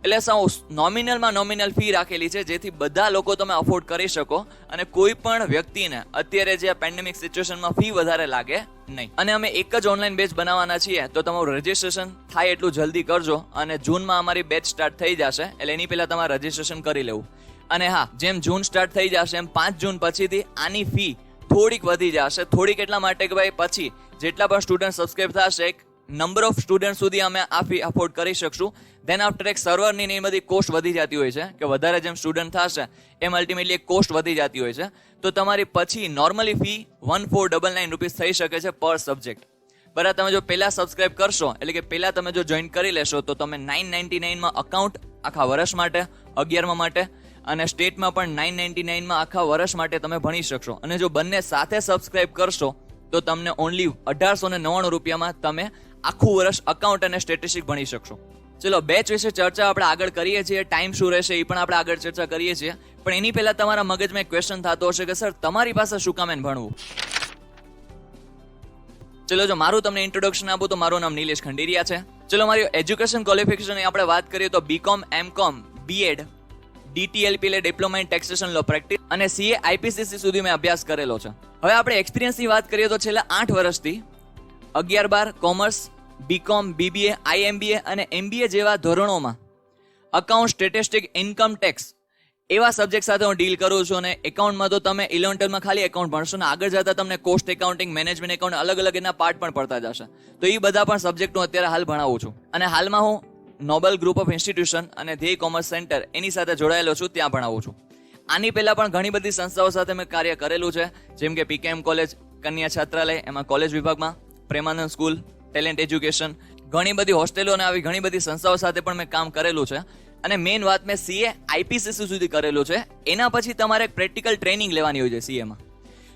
એટલે સાવ નોમિનલમાં નોમિનલ ફી રાખેલી છે, જેથી બધા લોકો તમે અફોર્ડ કરી શકો અને કોઈ પણ વ્યક્તિને અત્યારે જે પેન્ડેમિક સિચ્યુએશનમાં ફી વધારે લાગે નહીં. અને અમે એક જ ઓનલાઈન બેચ બનાવવાના છીએ, તો તમારું રજીસ્ટ્રેશન થાય એટલું જલ્દી કરજો. અને જૂનમાં અમારી બેચ સ્ટાર્ટ થઈ જશે, એટલે એની પહેલા તમારે રજીસ્ટ્રેશન કરી લેવું. અને હા, જેમ જૂન સ્ટાર્ટ થઈ જશે એમ 5 જૂન પછીથી આની ફી થોડીક વધી જશે. થોડીક એટલા માટે કે ભાઈ પછી જેટલા પણ સ્ટુડન્ટ સબસ્ક્રાઇબ થશે, એક નંબર ઓફ સ્ટુડન્ટ સુધી અમે આ ફી અફોર્ડ કરી શકશું. ધેન આફ્ટર એક સર્વરની ને એ બધી કોસ્ટ વધી જતી હોય છે, કે વધારે જેમ સ્ટુડન્ટ થશે એમ અલ્ટિમેટલી એક કોસ્ટ વધી જતી હોય છે. તો તમારી પછી નોર્મલી ફી 1499 રૂપીસ થઈ શકે છે પર સબ્જેક્ટ. બરાબર, તમે જો પહેલા સબસ્ક્રાઇબ કરશો, એટલે કે પહેલા તમે જો જોઈન કરી લેશો, તો તમે 999માં અકાઉન્ટ આખા વર્ષ માટે 11મા માટે, અને સ્ટેટમાં પણ 999માં આખા વર્ષ માટે તમે ભણી શકશો. અને જો બંને સાથે સબસ્ક્રાઇબ કરશો તો તમને ઓનલી 1899 રૂપિયામાં તમે આખું વર્ષ અકાઉન્ટ અને સ્ટેટિસ્ટિક્સ ભણી શકશો. ચલો, બેચ વિશે ચર્ચા આપણે આગળ કરીએ છીએ. ટાઈમ શું રહેશે એ પણ આપણે આગળ ચર્ચા કરીએ છીએ. પણ એની પહેલા તમારા મગજમાં એક ક્વેશ્ચન થતો હશે કે સર, તમારી પાસે શું કામ ભણવું? ચલો, જો મારું તમને ઇન્ટ્રોડક્શન આપું તો મારું નામ નિલેશ ખંડેરિયા છે. ચલો, મારી એજ્યુકેશન ક્વોલિફિકેશન આપણે વાત કરીએ તો બીકોમ, એમકોમ, બીએડ, DTLP એટલે diploma in taxation law practice, અને CA IPCC સુધી મેં અભ્યાસ કરેલો છે. હવે આપણે એક્સપિરિયન્સની વાત કરીએ તો છેલ્લા 8 વર્ષથી 11-12 કોમર્સ, બીકોમ, BBA, IMBA અને MBA જેવા ધોરણોમાં અકાઉન્ટ, સ્ટેટિસ્ટિક, ઇન્કમ ટેક્સ એવા સબ્જેક્ટ સાથે હું ડીલ કરું છું. અને એકાઉન્ટમાં તો તમે 11-12માં ખાલી એકાઉન્ટ ભણશો ને આગળ જતા તમને કોસ્ટ એકાઉન્ટિંગ, મેનેજમેન્ટ એકાઉન્ટ અલગ અલગ એના પાર્ટ પણ પડતા જશે. તો એ બધા પણ સબ્જેક્ટ હું અત્યારે હાલ ભણાવું છું. અને હાલમાં હું નોબલ ગ્રુપ ઓફ ઇન્સ્ટિટ્યુશન અને ધ્યેય કોમર્સ સેન્ટર એની સાથે જોડાયેલો છું, ત્યાં ભણાવું છું. આની પહેલા પણ ઘણી બધી સંસ્થાઓ સાથે મેં કાર્ય કરેલું છે, જેમ કે PKM કોલેજ, કન્યા છાત્રાલય, એમાં કોલેજ વિભાગમાં, પ્રેમાનંદ સ્કૂલ, ટેલેન્ટ એજ્યુકેશન, ઘણી બધી હોસ્ટેલો અને આવી ઘણી બધી સંસ્થાઓ સાથે પણ મેં કામ કરેલું છે. અને મેઇન વાત, મેં CA IPCC સુધી કરેલું છે. એના પછી તમારે એક પ્રેક્ટિકલ ટ્રેનિંગ લેવાની હોય છે CA માં,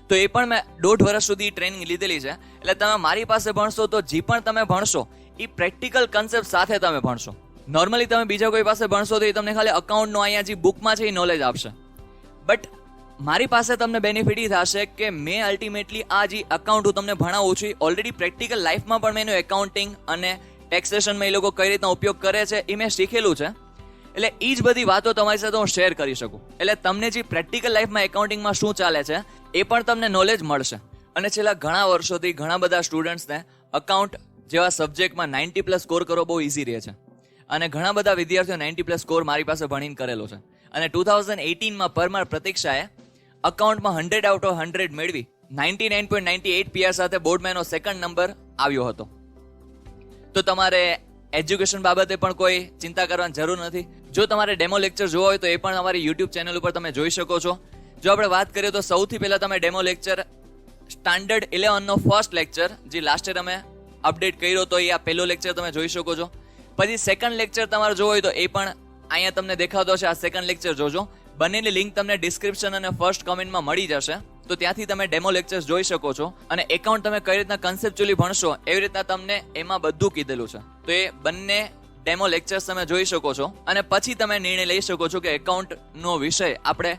તો એ પણ મેં 1.5 વર્ષ સુધી ટ્રેનિંગ લીધેલી છે. એટલે તમે મારી પાસે ભણશો તો જે પણ તમે ભણશો એ પ્રેક્ટિકલ કન્સેપ્ટ સાથે તમે ભણશો. નોર્મલી તમે બીજા કોઈ પાસે ભણશો તો એ તમને ખાલી અકાઉન્ટનો અહીંયા જે બુકમાં છે એ નોલેજ આપશે. બટ મારી પાસે તમને બેનિફિટ એ થશે કે મેં અલ્ટિમેટલી આ જે અકાઉન્ટ હું તમને ભણાવું છું, ઓલરેડી પ્રેક્ટિકલ લાઈફમાં પણ મેં એનું એકાઉન્ટિંગ અને ટેક્સેશનમાં એ લોકો કઈ રીતના ઉપયોગ કરે છે એ મેં શીખેલું છે. એટલે એ જ બધી વાતો તમારી સાથે હું શેર કરી શકું. એટલે તમને જે પ્રેક્ટિકલ લાઈફમાં એકાઉન્ટિંગમાં શું ચાલે છે એ પણ તમને નોલેજ મળશે. અને છેલ્લા ઘણા વર્ષોથી ઘણા બધા સ્ટુડન્ટ્સને અકાઉન્ટ જેવા સબ્જેક્ટમાં 90+ સ્કોર કરવો બહુ ઇઝી રહે છે. અને ઘણા બધા વિદ્યાર્થીઓ 90+ સ્કોર મારી પાસે ભણીને કરેલો છે. અને 2018માં પરમાર પ્રતીક્ષાએ અકાઉન્ટમાં 100/100 મેળવી 99.98 PR સાથે બોર્ડમાં એનો સેકન્ડ નંબર આવ્યો હતો. તો તમારે એજ્યુકેશન બાબતે પણ કોઈ ચિંતા કરવાની જરૂર નથી. જો તમારે ડેમો લેક્ચર જોવો હોય તો એ પણ અમારી YouTube ચેનલ ઉપર તમે જોઈ શકો છો. જો આપણે વાત કરીએ તો સૌથી પહેલા તમે ડેમો લેક્ચર સ્ટાન્ડર્ડ 11 નો ફર્સ્ટ લેક્ચર જે લાસ્ટ યર અમે અપડેટ કર્યો તો એ આ પહેલો લેક્ચર તમે જોઈ શકો છો. પછી સેકન્ડ લેક્ચર તમારે જોવો હોય તો એ પણ અહીંયા તમને દેખાતો છે. આ સેકન્ડ લેક્ચર જોજો. બંનેની લિંક તમને ડિસ્ક્રિપ્શન અને ફર્સ્ટ કમેન્ટમાં મળી જશે, તો ત્યાંથી તમે ડેમો લેક્ચર્સ જોઈ શકો છો. અને એકાઉન્ટ તમે કઈ રીતના કન્સેપ્ચ્યુઅલી ભણશો એવી રીતના તમને એમાં બધું કીધેલું છે. તો એ બંને ડેમો લેક્ચર્સ તમે જોઈ શકો છો. અને પછી તમે નિર્ણય લઈ શકો છો કે એકાઉન્ટનો વિષય આપણે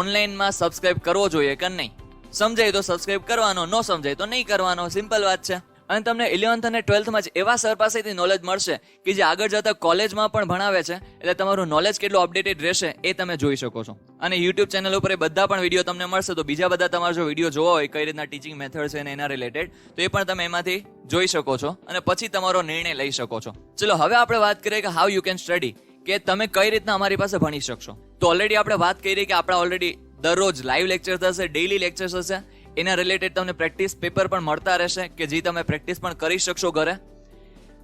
ઓનલાઈનમાં સબસ્ક્રાઇબ કરવો જોઈએ કે નહીં. સમજાય તો સબસ્ક્રાઇબ કરવાનો, ન સમજાય તો નહીં કરવાનો. સિમ્પલ વાત છે. અને તમને 11th અને 12thમાં જ એવા સર પાસેથી નોલેજ મળશે કે જે આગળ જતા કોલેજમાં પણ ભણાવે છે. એટલે તમારું નોલેજ કેટલું અપડેટેડ રહેશે એ તમે જોઈ શકો છો. અને YouTube ચેનલ ઉપર એ બધા પણ વિડીયો તમને મળશે. તો બીજા બધા તમારે જો વિડીયો જોવા હોય કઈ રીતના ટીચિંગ મેથડ છે અને એના રિલેટેડ, તો એ પણ તમે એમાંથી જોઈ શકો છો અને પછી તમારો નિર્ણય લઈ શકો છો. ચલો, હવે આપણે વાત કરીએ કે હાઉ યુ કેન સ્ટડી, કે તમે કઈ રીતના અમારી પાસે ભણી શકશો. તો ઓલરેડી આપણે વાત કરી કે આપણા ઓલરેડી દરરોજ લાઈવ લેક્ચર થશે, ડેઈલી લેક્ચર્સ હશે. એના રિલેટેડ તમને પ્રેક્ટિસ પેપર પણ મળતા રહેશે કે જે તમે પ્રેક્ટિસ પણ કરી શકશો ઘરે.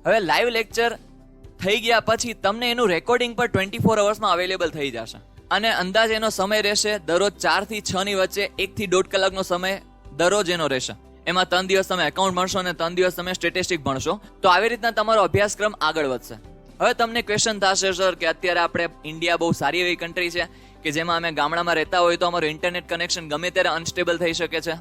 હવે લાઈવ લેક્ચર થઈ ગયા પછી તમને એનું રેકોર્ડિંગ પર 24 અવર્સમાં અવેલેબલ થઈ જશે. અને અંદાજ એનો સમય રહેશે દરરોજ 4 થી 6 ની વચ્ચે, 1 થી 1.5 કલાકનો સમય દરરોજ એનો રહેશે. એમાં 3 દિવસ તમે એકાઉન્ટ ભણશો અને 3 દિવસ તમે સ્ટેટિસ્ટિક ભણશો. તો આવી રીતના તમારો અભ્યાસક્રમ આગળ વધશે. હવે તમને ક્વેશ્ચન થશે સર કે અત્યારે આપણે ઇન્ડિયા બહુ સારી એવી કન્ટ્રી છે કે જેમાં અમે ગામડામાં રહેતા હોય તો અમારું ઇન્ટરનેટ કનેક્શન ગમે ત્યારે અનસ્ટેબલ થઈ શકે છે.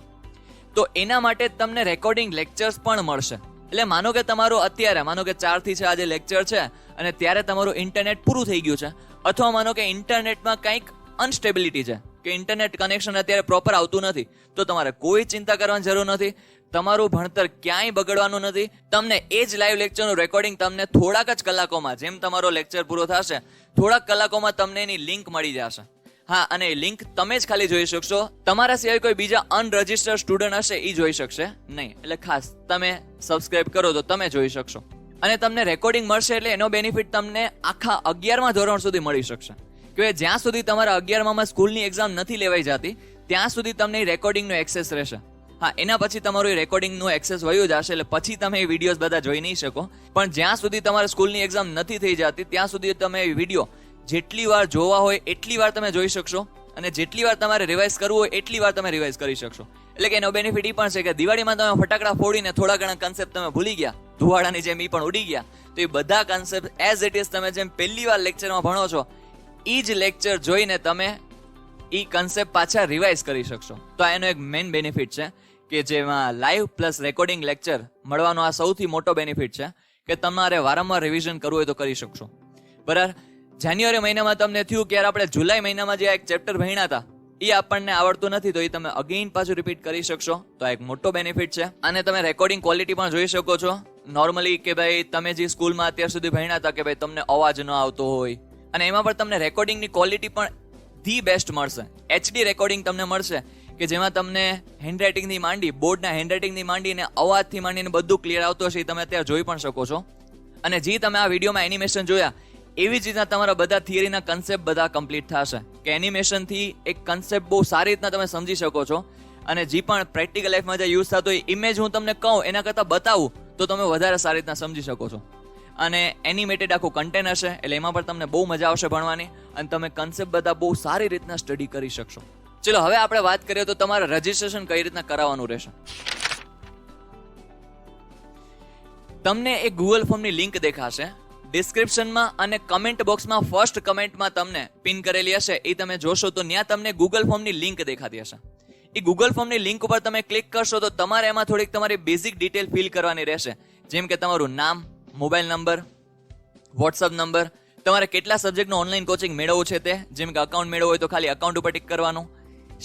તો એના માટે તમને રેકોર્ડિંગ લેક્ચર્સ પણ મળશે. એટલે માનો કે તમારું અત્યારે માનો કે 4 થી 6 આજે લેક્ચર છે અને ત્યારે તમારું ઇન્ટરનેટ પૂરું થઈ ગયું છે, અથવા માનો કે ઇન્ટરનેટમાં કંઈક અનસ્ટેબિલિટી છે કે ઇન્ટરનેટ કનેક્શન અત્યારે પ્રોપર આવતું નથી, તો તમારે કોઈ ચિંતા કરવાની જરૂર નથી. તમારું ભણતર ક્યાંય બગડવાનું નથી. તમને એ જ લાઈવ લેક્ચરનું રેકોર્ડિંગ તમને થોડાક જ કલાકોમાં, જેમ તમારો લેક્ચર પૂરો થશે થોડાક કલાકોમાં તમને એની લિંક મળી જશે. હા, અને એ લિંક તમે જ ખાલી જોઈ શકશો, તમારા સિવાય કોઈ બીજા અનરજિસ્ટર્ડ સ્ટુડન્ટ હશે એ જોઈ શકશે નહીં. એટલે ખાસ તમે સબસ્ક્રાઇબ કરો તો તમે જોઈ શકશો. અને તમને રેકોર્ડિંગ મળશે એટલે એનો બેનિફિટ તમને આખા 11મા ધોરણ સુધી મળી શકશે. કે જ્યાં સુધી તમારા 11મામાં સ્કૂલની એક્ઝામ નથી લેવાઈ જતી ત્યાં સુધી તમને રેકોર્ડિંગનો એક્સેસ રહેશે. હા, એના પછી તમારું એ રેકોર્ડિંગનું એક્સેસ વયું જશે એટલે પછી તમે એ વિડીયોઝ બધા જોઈ નહીં શકો. પણ જ્યાં સુધી તમારે સ્કૂલની એક્ઝામ નથી થઈ જતી ત્યાં સુધી તમે એ વિડીયો જેટલી વાર જોવા હોય એટલી વાર તમે જોઈ શકશો, અને જેટલી વાર તમારે રિવાઇઝ કરવું હોય એટલી વાર તમે રિવાઇઝ કરી શકશો. એટલે કે એનો બેનિફિટ એ પણ છે કે દિવાળીમાં તમે ફટાકડા ફોડીને થોડા ઘણા કન્સેપ્ટ તમે ભૂલી ગયા, ધુવાડાની જેમ એ પણ ઉડી ગયા, તો એ બધા કન્સેપ્ટ એઝ ઇટ ઇઝ તમે જેમ પહેલી વાર લેક્ચરમાં ભણો છો એ જ લેક્ચર જોઈને તમે એ કન્સેપ્ટ પાછા રિવાઇઝ કરી શકશો. તો આ એનો એક મેઇન બેનિફિટ છે કે જેમાં લાઈવ પ્લસ રેકોર્ડિંગ લેક્ચર મળવાનો આ સૌથી મોટો બેનિફિટ છે કે તમારે વારંવાર રિવિઝન કરવું હોય તો કરી શકશો. બરાબર, જાન્યુઆરી મહિનામાં તમને થયું કે યાર આપણે જુલાઈ મહિનામાં જે એક ચેપ્ટર ભણ્યા હતા એ આપણને આવડતું નથી, તો એ તમે અગેઇન પાછું રિપીટ કરી શકશો. તો આ એક મોટો બેનિફિટ છે. અને તમે રેકોર્ડિંગ ક્વોલિટી પણ જોઈ શકો છો. નોર્મલી કે ભાઈ તમે જે સ્કૂલમાં અત્યાર સુધી ભણ્યા હતા કે ભાઈ તમને અવાજ ન આવતો હોય, અને એમાં પણ તમને રેકોર્ડિંગની ક્વોલિટી પણ ધી બેસ્ટ મળશે. HD રેકોર્ડિંગ તમને મળશે કે જેમાં તમને હેન્ડરાઇટિંગથી માંડી, બોર્ડના હેન્ડરાઇટિંગથી માંડીને અવાજથી માંડીને બધું ક્લિયર આવતું હશે એ તમે અત્યારે જોઈ પણ શકો છો. અને જે તમે આ વિડીયોમાં એનિમેશન જોયા એવી જ રીતના તમારા બધા થિયરીના કન્સેપ્ટ બધા કમ્પ્લીટ થશે કે એનિમેશનથી એક કન્સેપ્ટ બહુ સારી રીતના તમે સમજી શકો છો. અને જે પણ પ્રેક્ટિકલ લાઈફમાં જે યુઝ થતો હોય ઇમેજ હું તમને કહું એના કરતાં બતાવું તો તમે વધારે સારી રીતના સમજી શકો છો. અને એનિમેટેડ આખું કન્ટેન્ટ હશે એટલે એમાં પણ તમને બહુ મજા આવશે ભણવાની, અને તમે કન્સેપ્ટ બધા બહુ સારી રીતના સ્ટડી કરી શકશો. ચલો હવે આપણે વાત કરીએ તો તમારે રજીસ્ટ્રેશન કઈ રીતના કરાવવાનું રહેશે. તમને એક ગૂગલ ફોર્મની લિંક દેખાશે ડિસ્ક્રિપ્શનમાં, અને કમેન્ટ બોક્સમાં ફર્સ્ટ કમેન્ટમાં તમને પિન કરેલી હશે એ તમે જોશો તો ત્યાં તમને ગૂગલ ફોર્મની લિંક દેખાતી હશે. એ ગૂગલ ફોર્મની લિંક ઉપર તમે ક્લિક કરશો તો તમારે એમાં થોડીક તમારી બેઝિક ડિટેલ ફિલ કરવાની રહેશે, જેમ કે તમારું નામ, મોબાઈલ નંબર, વોટ્સઅપ નંબર, તમારે કેટલા સબ્જેક્ટનું ઓનલાઈન કોચિંગ મેળવવું છે તે, જેમ કે અકાઉન્ટ મેળવવું હોય તો ખાલી અકાઉન્ટ ઉપર ટિક કરવાનું,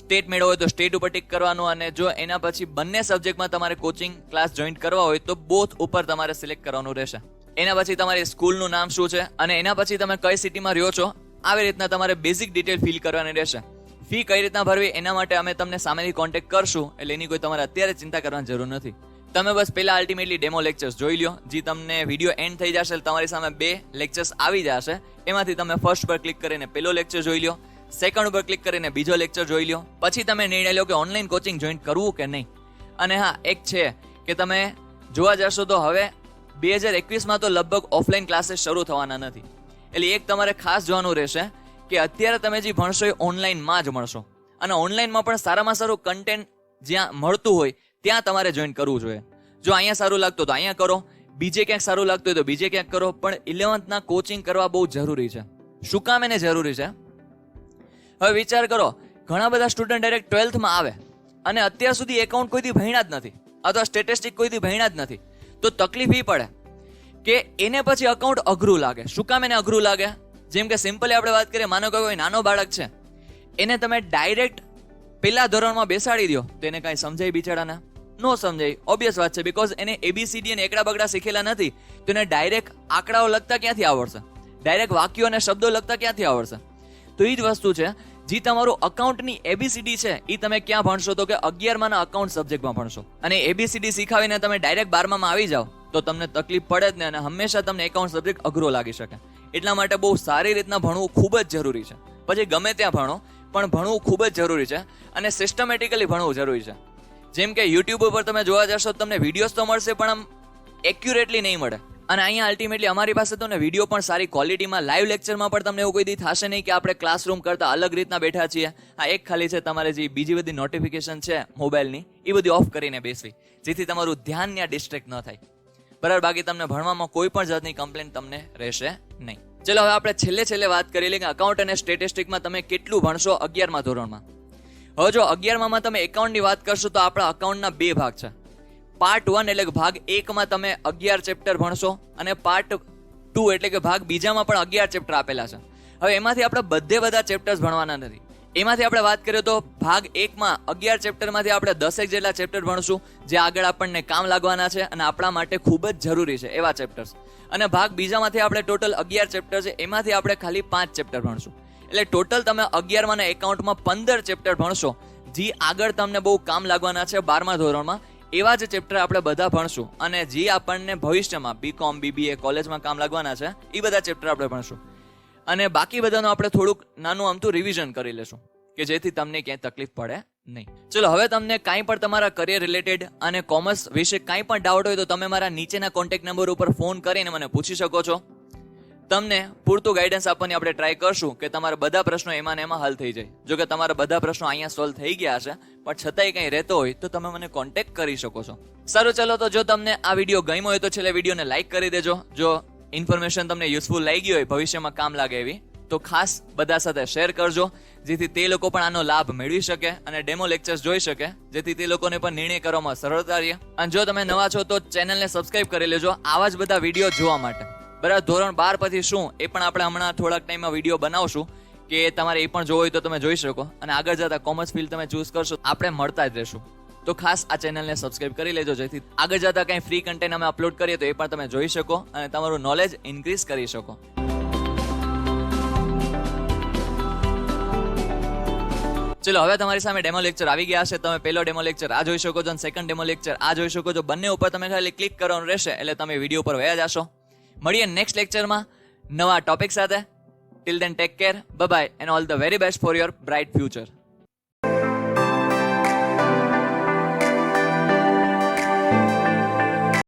સ્ટેટ મેળવવું હોય તો સ્ટેટ ઉપર ટિક કરવાનું, અને જો એના પછી બંને સબ્જેક્ટમાં તમારે કોચિંગ ક્લાસ જોઈન્ટ કરવા હોય તો બોથ ઉપર તમારે સિલેક્ટ કરવાનું રહેશે. એના પછી તમારી સ્કૂલનું નામ શું છે અને એના પછી તમે કઈ સિટીમાં રહ્યો છો, આવી રીતના તમારે બેઝિક ડિટેલ ફિલ કરવાની રહેશે. ફી કઈ રીતના ભરવી એના માટે અમે તમને સામેથી કોન્ટેક્ટ કરશું, એટલે એની કોઈ તમારે અત્યારે ચિંતા કરવાની જરૂર નથી. તમે બસ પહેલા અલ્ટિમેટલી ડેમો લેક્ચર્સ જોઈ લો. જે તમને વિડીયો એન્ડ થઈ જશે તમારી સામે 2 લેક્ચર્સ આવી જશે, એમાંથી તમે ફર્સ્ટ પર ક્લિક કરીને પહેલો લેક્ચર જોઈ લો, સેકન્ડ ઉપર ક્લિક કરીને બીજો લેક્ચર જોઈ લો, પછી તમે નિર્ણય લો કે ઓનલાઈન કોચિંગ જોઈન કરવું કે નહીં. અને હા, એક છે કે તમે જોવા જશો તો હવે 2021માં તો લગભગ ઓફલાઈન ક્લાસીસ શરૂ થવાના નથી, એટલે એક તમારે ખાસ જોવાનું રહેશે કે અત્યારે તમે જે ભણશો એ ઓનલાઈનમાં જ મળશો, અને ઓનલાઈનમાં પણ સારામાં સારું કન્ટેન્ટ જ્યાં મળતું હોય ત્યાં તમારે જોઈન કરવું જોઈએ. જો અહીંયા સારું લાગતું તો અહીંયા કરો, બીજે ક્યાંક સારું લાગતું હોય તો બીજે ક્યાંક કરો, પણ 11th કોચિંગ કરવા બહુ જરૂરી છે. શું કામ એને જરૂરી છે? હવે વિચાર કરો, ઘણા બધા સ્ટુડન્ટ ડાયરેક્ટ 12thમાં આવે અને અત્યાર સુધી એકાઉન્ટ કોઈથી ભણ્યા જ નથી અથવા સ્ટેટિસ્ટિક કોઈથી ભણ્યા જ નથી, તો તકલીફ એ પડે કે એને પછી અકાઉન્ટ અઘરું લાગે. શું કામ એને અઘરું લાગે? જેમ કે સિમ્પલી આપણે વાત કરીએ, માનો કે કોઈ નાનો બાળક છે, એને તમે ડાયરેક્ટ પહેલા ધોરણમાં બેસાડી દો તો એને કાંઈ સમજાય બિચારાને? નો સમજાય. ઓબ્વિયસ વાત છે, બીકોઝ એને ABCD અને એકડા બગડા શીખેલા નથી, તો એને ડાયરેક્ટ આંકડાઓ લખતા ક્યાંથી આવડશે? ડાયરેક્ટ વાક્યો અને શબ્દો લખતા ક્યાંથી આવડશે? તો એ જ વસ્તુ છે, જે તમારું અકાઉન્ટની ABCD છે એ તમે ક્યાં ભણશો તો કે 11માના અકાઉન્ટ સબ્જેક્ટમાં ભણશો. અને ABCD શીખાવીને તમે ડાયરેક્ટ 12મામાં આવી જાઓ તો તમને તકલીફ પડે જ ને, અને હંમેશા તમને એકાઉન્ટ સબ્જેક્ટ અઘરો લાગી શકે. એટલા માટે બહુ સારી રીતના ભણવું ખૂબ જ જરૂરી છે. પછી ગમે ત્યાં ભણો પણ ભણવું ખૂબ જ જરૂરી છે, અને સિસ્ટમેટિકલી ભણવું જરૂરી છે. જેમ કે યુટ્યુબ ઉપર તમે જોવા જશો તમને વિડીયોઝ તો મળશે પણ આમ એક્યુરેટલી નહીં મળે, અને અહીંયા અલ્ટિમેટલી અમારી પાસે તમને વિડીયો પણ સારી ક્વોલિટીમાં, લાઈવ લેક્ચરમાં પણ તમને એવું કોઈ દી થશે નહીં કે આપણે ક્લાસરૂમ કરતાં અલગ રીતના બેઠા છીએ. હા, એક ખાલી છે તમારે જે બીજી બધી નોટિફિકેશન છે મોબાઈલની એ બધી ઓફ કરીને બેસવી, જેથી તમારું ધ્યાન ત્યાં ડિસ્ટ્રેક્ટ ન થાય. બરાબર, બાકી તમને ભણવામાં કોઈ પણ જાતની કમ્પ્લેન તમને રહેશે નહીં. ચલો હવે આપણે છેલ્લે વાત કરી લઈએ કે અકાઉન્ટ અને સ્ટેટિસ્ટિકમાં તમે કેટલું ભણશો 11મા ધોરણમાં. હવે જો 11માં તમે એકાઉન્ટની વાત કરશો તો આપણા અકાઉન્ટના 2 ભાગ છે. પાર્ટ 1 એટલે કે ભાગ 1માં તમે 11 ચેપ્ટર ભણશો અને પાર્ટ 2 એટલે કે ભાગ 2માં પણ 11 ચેપ્ટર આપેલા છે. હવે એમાંથી આપણે બધા ચેપ્ટર્સ ભણવાના નથી. એમાંથી આપણે વાત કરીએ તો ભાગ 1માં 11 ચેપ્ટરમાંથી આપણે 10 જેટલા ચેપ્ટર ભણશું, જે આગળ આપણને કામ લાગવાના છે અને આપણા માટે ખૂબ જ જરૂરી છે એવા ચેપ્ટર્સ. અને ભાગ 2માંથી આપણે ટોટલ 11 ચેપ્ટર છે, એમાંથી આપણે ખાલી 5 ચેપ્ટર ભણશું. એટલે ટોટલ તમે 11માં અને એકાઉન્ટમાં 15 ચેપ્ટર ભણશો, જે આગળ તમને બહુ કામ લાગવાના છે 12મા ધોરણમાં. એવા જ ચેપ્ટર આપણે બધા ભણશું અને જે આપણને ભવિષ્યમાં BCom BBA કોલેજમાં કામ લાગવાના છે એ બધા ચેપ્ટર આપણે ભણશું. અને બાકી બધાનું આપણે થોડુંક નાનું આમતું રિવિઝન કરી લેશું કે જેથી તમને ક્યાંય તકલીફ પડે નહીં. ચલો હવે તમને કાંઈ પણ તમારા કરિયર રિલેટેડ અને કોમર્સ વિશે કાંઈ પણ ડાઉટ હોય તો તમે મારા નીચેના કોન્ટેક્ટ નંબર ઉપર ફોન કરીને મને પૂછી શકો છો. તમને પૂરતું ગાઈડન્સ આપવાની આપણે ટ્રાય કરશું કે તમારા બધા પ્રશ્નો એમાં ને એમાં હલ થઈ જાય. જો કે તમારા બધા પ્રશ્નો અહીંયા સોલ્વ થઈ ગયા હશે, પણ છતાંય કંઈ રહેતો હોય તો તમે મને કોન્ટેક્ટ કરી શકો છો. સારું, ચલો તો જો તમને આ વિડીયો ગમ્યો હોય તો છેલ્લે વિડીયોને લાઈક કરી દેજો. જો ઇન્ફોર્મેશન તમને યુઝફુલ લાગી હોય, ભવિષ્યમાં કામ લાગે એવી, તો ખાસ બધા સાથે શેર કરજો, જેથી તે લોકો પણ આનો લાભ મેળવી શકે અને ડેમો લેક્ચર્સ જોઈ શકે, જેથી તે લોકોને પણ નિર્ણય કરવામાં સરળતા રહે. અને જો તમે નવા છો તો ચેનલને સબસ્ક્રાઇબ કરી લેજો આવા જ બધા વિડીયો જોવા માટે. બરાબર, ધોરણ 12 પછી શું એ પણ આપણે હમણાં થોડાક ટાઈમમાં વિડીયો બનાવશું કે તમારે એ પણ જોવો હોય તો તમે જોઈ શકો. અને આગળ જતા કોમર્સ ફિલ્ડ તમે ચૂઝ કરશો, આપણે મળતા જ રહેશું. તો ખાસ આ ચેનલને સબસ્ક્રાઇબ કરી લેજો, જેથી આગળ જતા કંઈ ફ્રી કન્ટેન્ટ અમે અપલોડ કરીએ તો એ પણ તમે જોઈ શકો અને તમારું નોલેજ ઇન્ક્રીઝ કરી શકો. ચલો હવે તમારી સામે ડેમો લેક્ચર આવી ગયા છે. તમે પહેલો ડેમો લેક્ચર આ જોઈ શકો છો અને સેકન્ડ ડેમો લેક્ચર આ જોઈ શકો છો. બંને ઉપર તમે ખાલી ક્લિક કરવાનું રહેશે એટલે તમે વિડીયો પર વયા જશો. મળીએ નેક્સ્ટ લેક્ચરમાં નવા ટોપિક સાથે. Till then take care, bye bye and all the very best for your bright future.